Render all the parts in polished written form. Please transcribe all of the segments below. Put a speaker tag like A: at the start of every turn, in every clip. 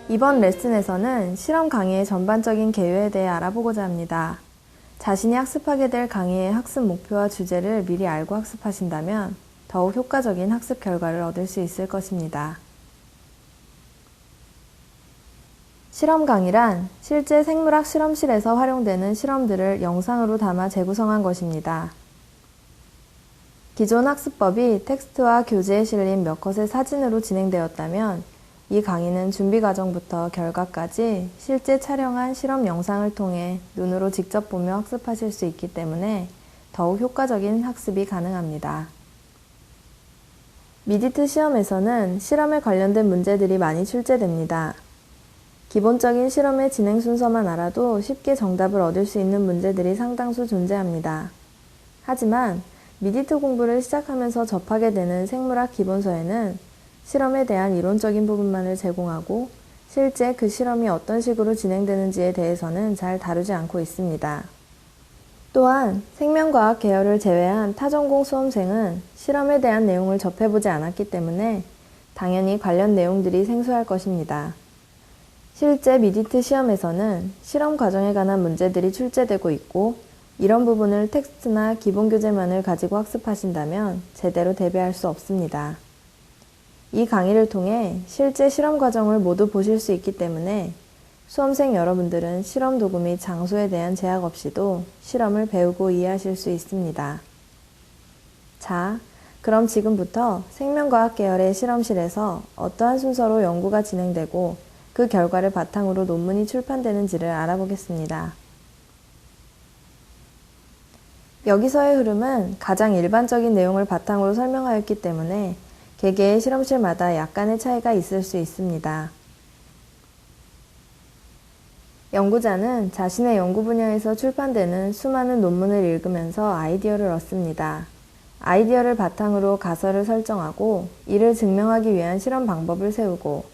A: 이번 레슨에서는 실험 강의의 전반적인 개요에 대해 알아보고자 합니다. 자신이 학습하게 될 강의의 학습 목표와 주제를 미리 알고 학습하신다면 더욱 효과적인 학습 결과를 얻을 수 있을 것입니다. 실험 강의란 실제 생물학 실험실에서 활용되는 실험들을 영상으로 담아 재구성한 것입니다. 기존 학습법이 텍스트와 교재에 실린 몇 컷의 사진으로 진행되었다면 이 강의는 준비 과정부터 결과까지 실제 촬영한 실험 영상을 통해 눈으로 직접 보며 학습하실 수 있기 때문에 더욱 효과적인 학습이 가능합니다. 미디트 시험에서는 실험에 관련된 문제들이 많이 출제됩니다. 기본적인 실험의 진행 순서만 알아도 쉽게 정답을 얻을 수 있는 문제들이 상당수 존재합니다. 하지만 미디트 공부를 시작하면서 접하게 되는 생물학 기본서에는 실험에 대한 이론적인 부분만을 제공하고 실제 그 실험이 어떤 식으로 진행되는지에 대해서는 잘 다루지 않고 있습니다. 또한 생명과학 계열을 제외한 타전공 수험생은 실험에 대한 내용을 접해보지 않았기 때문에 당연히 관련 내용들이 생소할 것입니다. 실제 미디트 시험에서는 실험 과정에 관한 문제들이 출제되고 있고 이런 부분을 텍스트나 기본 교재만을 가지고 학습하신다면 제대로 대비할 수 없습니다. 이 강의를 통해 실제 실험 과정을 모두 보실 수 있기 때문에 수험생 여러분들은 실험 도구 및 장소에 대한 제약 없이도 실험을 배우고 이해하실 수 있습니다. 자, 그럼 지금부터 생명과학 계열의 실험실에서 어떠한 순서로 연구가 진행되고 그 결과를 바탕으로 논문이 출판되는지를 알아보겠습니다. 여기서의 흐름은 가장 일반적인 내용을 바탕으로 설명하였기 때문에 개개의 실험실마다 약간의 차이가 있을 수 있습니다. 연구자는 자신의 연구 분야에서 출판되는 수많은 논문을 읽으면서 아이디어를 얻습니다. 아이디어를 바탕으로 가설을 설정하고 이를 증명하기 위한 실험 방법을 세우고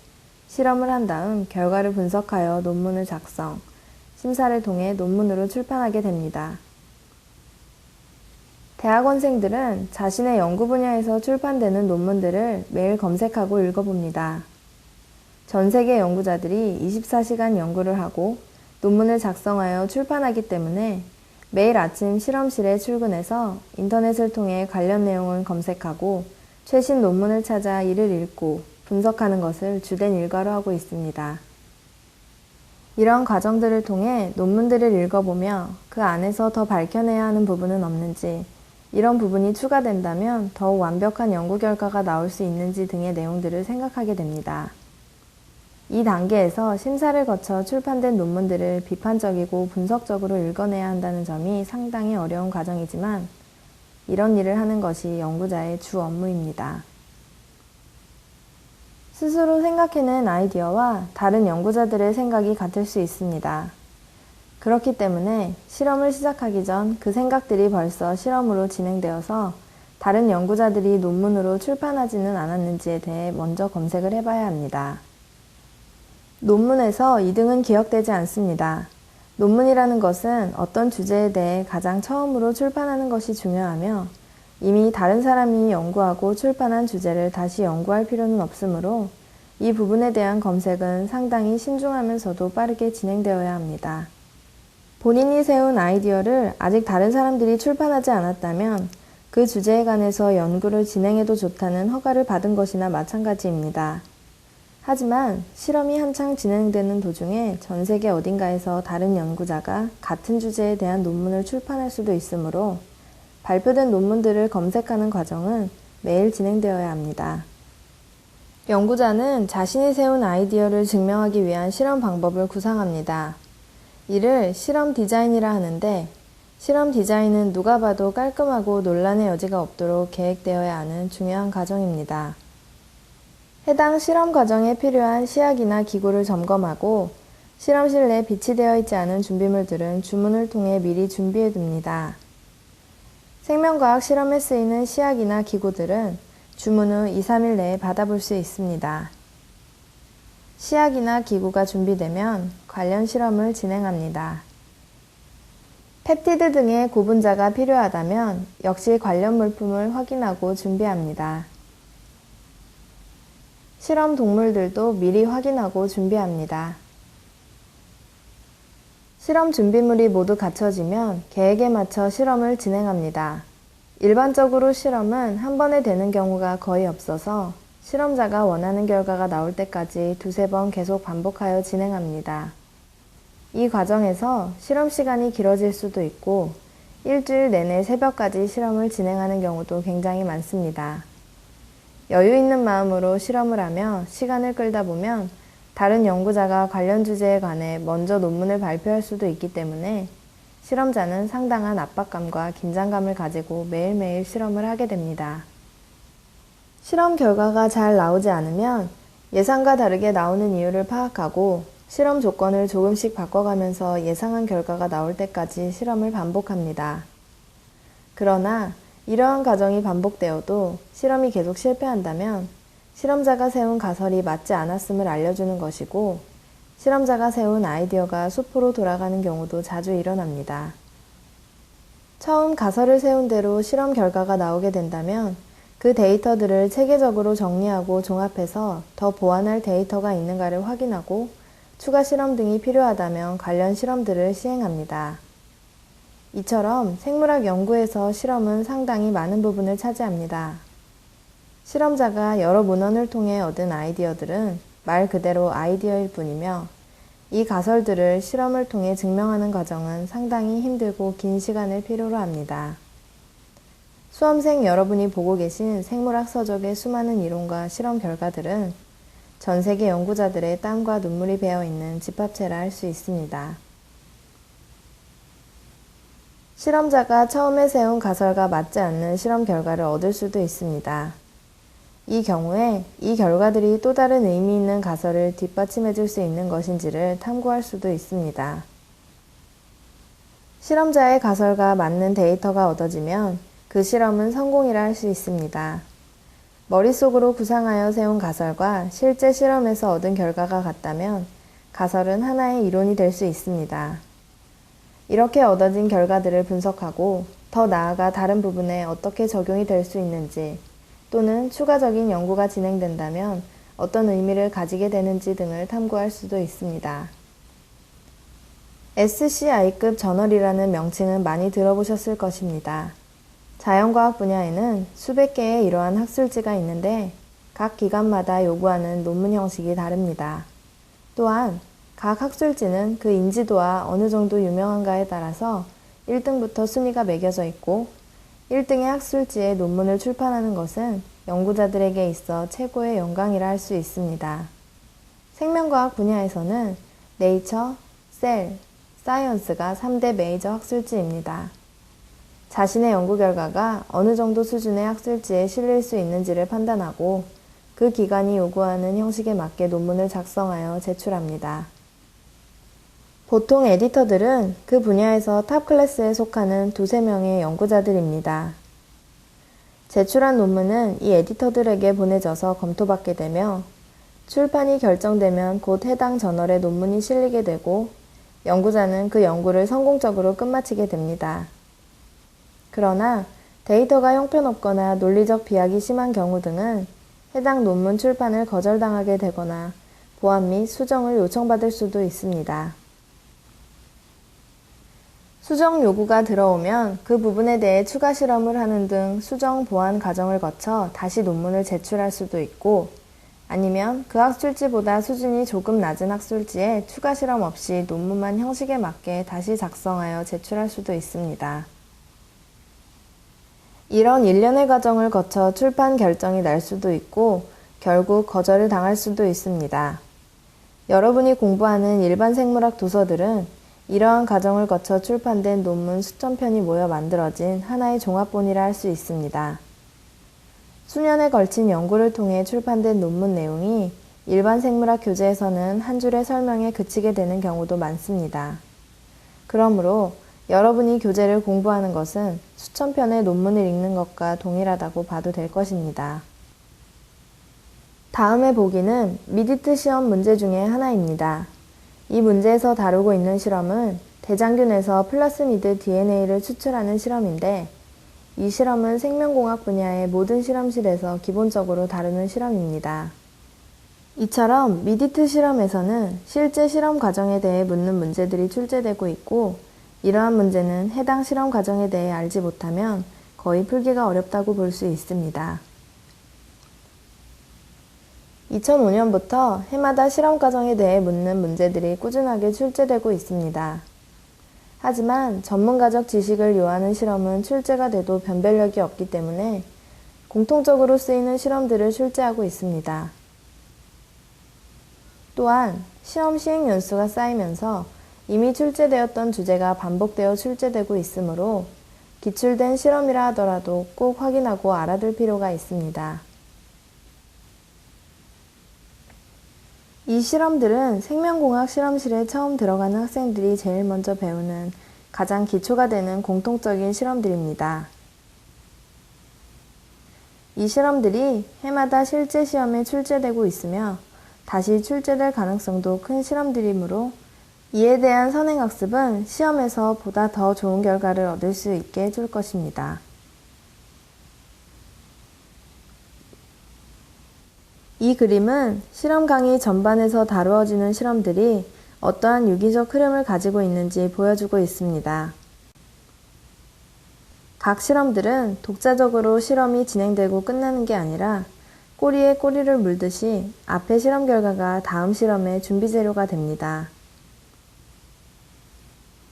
A: 실험을 한 다음 결과를 분석하여 논문을 작성, 심사를 통해 논문으로 출판하게 됩니다. 대학원생들은 자신의 연구 분야에서 출판되는 논문들을 매일 검색하고 읽어봅니다. 전 세계 연구자들이 24시간 연구를 하고 논문을 작성하여 출판하기 때문에 매일 아침 실험실에 출근해서 인터넷을 통해 관련 내용을 검색하고 최신 논문을 찾아 이를 읽고 분석하는 것을 주된 일과로 하고 있습니다. 이런 과정들을 통해 논문들을 읽어보며 그 안에서 더 밝혀내야 하는 부분은 없는지, 이런 부분이 추가된다면 더욱 완벽한 연구 결과가 나올 수 있는지 등의 내용들을 생각하게 됩니다. 이 단계에서 심사를 거쳐 출판된 논문들을 비판적이고 분석적으로 읽어내야 한다는 점이 상당히 어려운 과정이지만 이런 일을 하는 것이 연구자의 주 업무입니다. 스스로 생각해낸 아이디어와 다른 연구자들의 생각이 같을 수 있습니다. 그렇기 때문에 실험을 시작하기 전 그 생각들이 벌써 실험으로 진행되어서 다른 연구자들이 논문으로 출판하지는 않았는지에 대해 먼저 검색을 해봐야 합니다. 논문에서 이등은 기억되지 않습니다. 논문이라는 것은 어떤 주제에 대해 가장 처음으로 출판하는 것이 중요하며 이미 다른 사람이 연구하고 출판한 주제를 다시 연구할 필요는 없으므로 이 부분에 대한 검색은 상당히 신중하면서도 빠르게 진행되어야 합니다. 본인이 세운 아이디어를 아직 다른 사람들이 출판하지 않았다면 그 주제에 관해서 연구를 진행해도 좋다는 허가를 받은 것이나 마찬가지입니다. 하지만 실험이 한창 진행되는 도중에 전 세계 어딘가에서 다른 연구자가 같은 주제에 대한 논문을 출판할 수도 있으므로 발표된 논문들을 검색하는 과정은 매일 진행되어야 합니다. 연구자는 자신이 세운 아이디어를 증명하기 위한 실험 방법을 구상합니다. 이를 실험 디자인이라 하는데 실험 디자인은 누가 봐도 깔끔하고 논란의 여지가 없도록 계획되어야 하는 중요한 과정입니다. 해당 실험 과정에 필요한 시약이나 기구를 점검하고 실험실 내 비치되어 있지 않은 준비물들은 주문을 통해 미리 준비해 둡니다. 생명과학 실험에 쓰이는 시약이나 기구들은 주문 후 2-3일 내에 받아볼 수 있습니다. 시약이나 기구가 준비되면 관련 실험을 진행합니다. 펩티드 등의 고분자가 필요하다면 역시 관련 물품을 확인하고 준비합니다. 실험 동물들도 미리 확인하고 준비합니다. 실험 준비물이 모두 갖춰지면 계획에 맞춰 실험을 진행합니다. 일반적으로 실험은 한 번에 되는 경우가 거의 없어서 실험자가 원하는 결과가 나올 때까지 두세 번 계속 반복하여 진행합니다. 이 과정에서 실험 시간이 길어질 수도 있고 일주일 내내 새벽까지 실험을 진행하는 경우도 굉장히 많습니다. 여유 있는 마음으로 실험을 하며 시간을 끌다 보면 다른 연구자가 관련 주제에 관해 먼저 논문을 발표할 수도 있기 때문에 실험자는 상당한 압박감과 긴장감을 가지고 매일매일 실험을 하게 됩니다. 실험 결과가 잘 나오지 않으면 예상과 다르게 나오는 이유를 파악하고 실험 조건을 조금씩 바꿔가면서 예상한 결과가 나올 때까지 실험을 반복합니다. 그러나 이러한 과정이 반복되어도 실험이 계속 실패한다면 실험자가 세운 가설이 맞지 않았음을 알려주는 것이고 실험자가 세운 아이디어가 수포로 돌아가는 경우도 자주 일어납니다. 처음 가설을 세운 대로 실험 결과가 나오게 된다면 그 데이터들을 체계적으로 정리하고 종합해서 더 보완할 데이터가 있는가를 확인하고 추가 실험 등이 필요하다면 관련 실험들을 시행합니다. 이처럼 생물학 연구에서 실험은 상당히 많은 부분을 차지합니다. 실험자가 여러 문헌을 통해 얻은 아이디어들은 말 그대로 아이디어일 뿐이며 이 가설들을 실험을 통해 증명하는 과정은 상당히 힘들고 긴 시간을 필요로 합니다. 수험생 여러분이 보고 계신 생물학 서적의 수많은 이론과 실험 결과들은 전 세계 연구자들의 땀과 눈물이 배어 있는 집합체라 할 수 있습니다. 실험자가 처음에 세운 가설과 맞지 않는 실험 결과를 얻을 수도 있습니다. 이 경우에 이 결과들이 또 다른 의미 있는 가설을 뒷받침해 줄 수 있는 것인지를 탐구할 수도 있습니다. 실험자의 가설과 맞는 데이터가 얻어지면 그 실험은 성공이라 할 수 있습니다. 머릿속으로 구상하여 세운 가설과 실제 실험에서 얻은 결과가 같다면 가설은 하나의 이론이 될 수 있습니다. 이렇게 얻어진 결과들을 분석하고 더 나아가 다른 부분에 어떻게 적용이 될 수 있는지 또는 추가적인 연구가 진행된다면 어떤 의미를 가지게 되는지 등을 탐구할 수도 있습니다. SCI급 저널이라는 명칭은 많이 들어보셨을 것입니다. 자연과학 분야에는 수백 개의 이러한 학술지가 있는데 각 기관마다 요구하는 논문 형식이 다릅니다. 또한 각 학술지는 그 인지도와 어느 정도 유명한가에 따라서 1등부터 순위가 매겨져 있고 1등의 학술지에 논문을 출판하는 것은 연구자들에게 있어 최고의 영광이라 할 수 있습니다. 생명과학 분야에서는 네이처, 셀, 사이언스가 3대 메이저 학술지입니다. 자신의 연구 결과가 어느 정도 수준의 학술지에 실릴 수 있는지를 판단하고 그 기관이 요구하는 형식에 맞게 논문을 작성하여 제출합니다. 보통 에디터들은 그 분야에서 탑 클래스에 속하는 두세 명의 연구자들입니다. 제출한 논문은 이 에디터들에게 보내져서 검토받게 되며 출판이 결정되면 곧 해당 저널에 논문이 실리게 되고 연구자는 그 연구를 성공적으로 끝마치게 됩니다. 그러나 데이터가 형편없거나 논리적 비약이 심한 경우 등은 해당 논문 출판을 거절당하게 되거나 보완 및 수정을 요청받을 수도 있습니다. 수정 요구가 들어오면 그 부분에 대해 추가 실험을 하는 등 수정 보완 과정을 거쳐 다시 논문을 제출할 수도 있고 아니면 그 학술지보다 수준이 조금 낮은 학술지에 추가 실험 없이 논문만 형식에 맞게 다시 작성하여 제출할 수도 있습니다. 이런 일련의 과정을 거쳐 출판 결정이 날 수도 있고 결국 거절을 당할 수도 있습니다. 여러분이 공부하는 일반 생물학 도서들은 이러한 과정을 거쳐 출판된 논문 수천 편이 모여 만들어진 하나의 종합본이라 할 수 있습니다. 수년에 걸친 연구를 통해 출판된 논문 내용이 일반 생물학 교재에서는 한 줄의 설명에 그치게 되는 경우도 많습니다. 그러므로 여러분이 교재를 공부하는 것은 수천 편의 논문을 읽는 것과 동일하다고 봐도 될 것입니다. 다음의 보기는 미디트 시험 문제 중에 하나입니다. 이 문제에서 다루고 있는 실험은 대장균에서 플라스미드 DNA를 추출하는 실험인데 이 실험은 생명공학 분야의 모든 실험실에서 기본적으로 다루는 실험입니다. 이처럼 미디트 실험에서는 실제 실험 과정에 대해 묻는 문제들이 출제되고 있고, 이러한 문제는 해당 실험 과정에 대해 알지 못하면 거의 풀기가 어렵다고 볼 수 있습니다. 2005년부터 해마다 실험 과정에 대해 묻는 문제들이 꾸준하게 출제되고 있습니다. 하지만 전문가적 지식을 요하는 실험은 출제가 돼도 변별력이 없기 때문에 공통적으로 쓰이는 실험들을 출제하고 있습니다. 또한 시험 시행 연수가 쌓이면서 이미 출제되었던 주제가 반복되어 출제되고 있으므로 기출된 실험이라 하더라도 꼭 확인하고 알아둘 필요가 있습니다. 이 실험들은 생명공학 실험실에 처음 들어가는 학생들이 제일 먼저 배우는 가장 기초가 되는 공통적인 실험들입니다. 이 실험들이 해마다 실제 시험에 출제되고 있으며 다시 출제될 가능성도 큰 실험들이므로 이에 대한 선행학습은 시험에서 보다 더 좋은 결과를 얻을 수 있게 해줄 것입니다. 이 그림은 실험 강의 전반에서 다루어지는 실험들이 어떠한 유기적 흐름을 가지고 있는지 보여주고 있습니다. 각 실험들은 독자적으로 실험이 진행되고 끝나는 게 아니라 꼬리에 꼬리를 물듯이 앞의 실험 결과가 다음 실험의 준비 재료가 됩니다.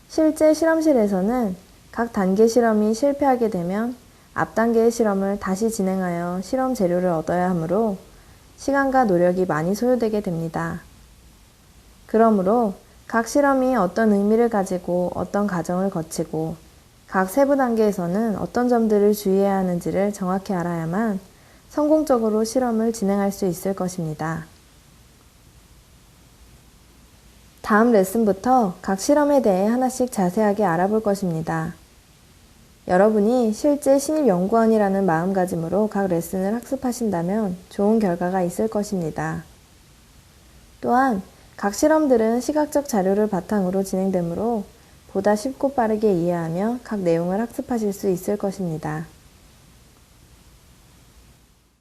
A: 실제 실험실에서는 각 단계 실험이 실패하게 되면 앞 단계의 실험을 다시 진행하여 실험 재료를 얻어야 하므로 시간과 노력이 많이 소요되게 됩니다. 그러므로 각 실험이 어떤 의미를 가지고 어떤 과정을 거치고 각 세부 단계에서는 어떤 점들을 주의해야 하는지를 정확히 알아야만 성공적으로 실험을 진행할 수 있을 것입니다. 다음 레슨부터 각 실험에 대해 하나씩 자세하게 알아볼 것입니다. 여러분이 실제 신입연구원이라는 마음가짐으로 각 레슨을 학습하신다면 좋은 결과가 있을 것입니다. 또한 각 실험들은 시각적 자료를 바탕으로 진행되므로 보다 쉽고 빠르게 이해하며 각 내용을 학습하실 수 있을 것입니다.